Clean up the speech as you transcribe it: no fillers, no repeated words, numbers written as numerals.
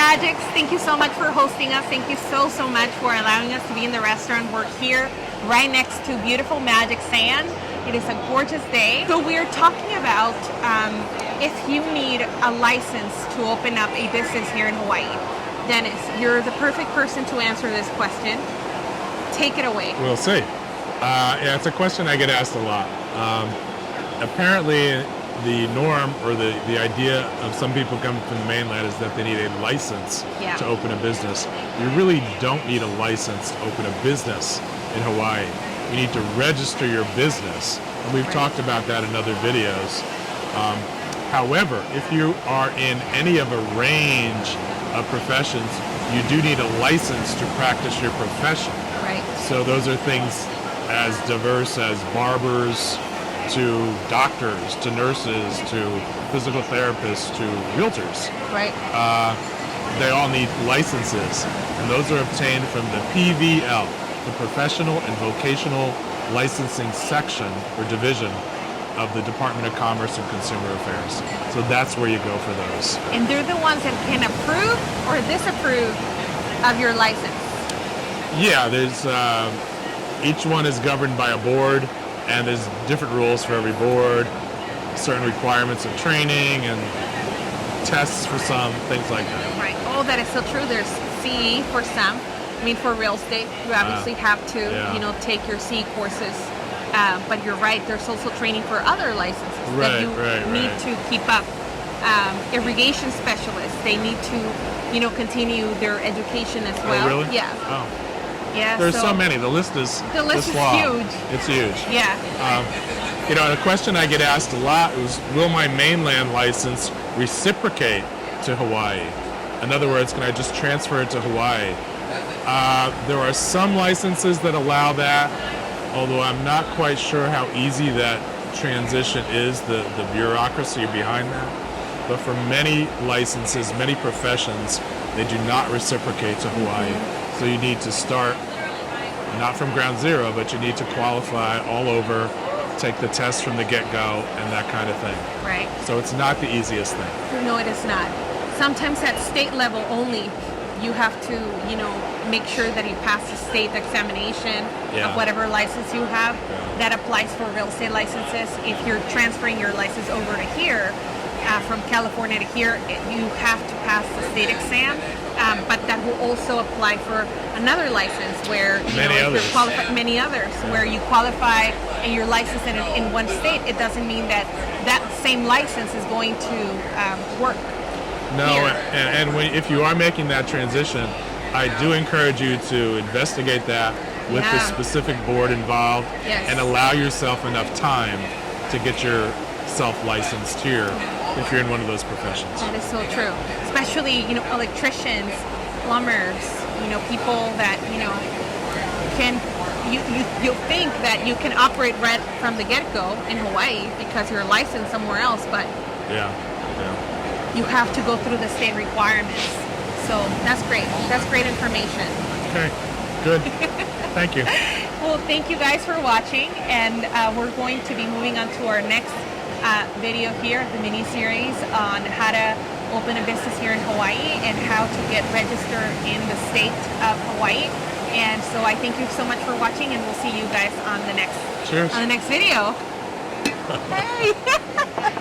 Magics, thank you so much for hosting us. Thank you so much for allowing us to be in the restaurant. We're here right next to beautiful Magic Sand. It is a gorgeous day. So we're talking about if you need a license to open up a business here in Hawaii. Dennis, you're the perfect person to answer this question. Take it away. We'll see. Yeah, it's a question I get asked a lot. Apparently, the norm or the idea of some people coming from the mainland is that they need a license to open a business. You really don't need a license to open a business in Hawaii. You need to register your business, and we've talked about that in other videos. However, if you are in any of a range of professions, you do need a license to practice your profession. Right. So those are things as diverse as barbers, to doctors, to nurses, to physical therapists, to realtors. Right. They all need licenses, and those are obtained from the PVL, the Professional and Vocational Licensing Section or Division of the Department of Commerce and Consumer Affairs. So that's where you go for those. And they're the ones that can approve or disapprove of your license. Yeah, there's each one is governed by a board, and there's different rules for every board, certain requirements of training and tests for some, things like that. Right. Oh, that is so true. There's CE for some. I mean, for real estate, you obviously have to, take your CE courses. But you're right. There's also training for other licenses that you need to keep up. Irrigation specialists, they need to, continue their education as well. Oh, really? Yeah. Oh. Yeah. There's so many. The list is huge. It's huge. Yeah. A question I get asked a lot is, will my mainland license reciprocate to Hawaii? In other words, can I just transfer it to Hawaii? There are some licenses that allow that, although I'm not quite sure how easy that transition is, the bureaucracy behind that. But for many licenses, many professions, they do not reciprocate to Hawaii. So you need to start, not from ground zero, but you need to qualify all over, take the test from the get-go, and that kind of thing. Right. So it's not the easiest thing. No, it is not. Sometimes at state level only, you have to, make sure that you pass the state examination of whatever license you have. That applies for real estate licenses. If you're transferring your license over to here, from California to here, you have to pass the state exam. But that will also apply for another license where many others where you qualify and you're licensed in one state. It doesn't mean that same license is going to work. No, and if you are making that transition, I do encourage you to investigate that with the specific board involved and allow yourself enough time to get yourself licensed here if you're in one of those professions. That is so true. Especially, electricians, plumbers, people that, you think that you can operate right from the get-go in Hawaii because you're licensed somewhere else, but you have to go through the state requirements. So that's great. That's great information. Okay, good. Thank you. Well, thank you guys for watching, and we're going to be moving on to our next video here, the mini-series on how to open a business here in Hawaii and how to get registered in the state of Hawaii. And so I thank you so much for watching, and we'll see you guys on the next Cheers. on the next video. Hey.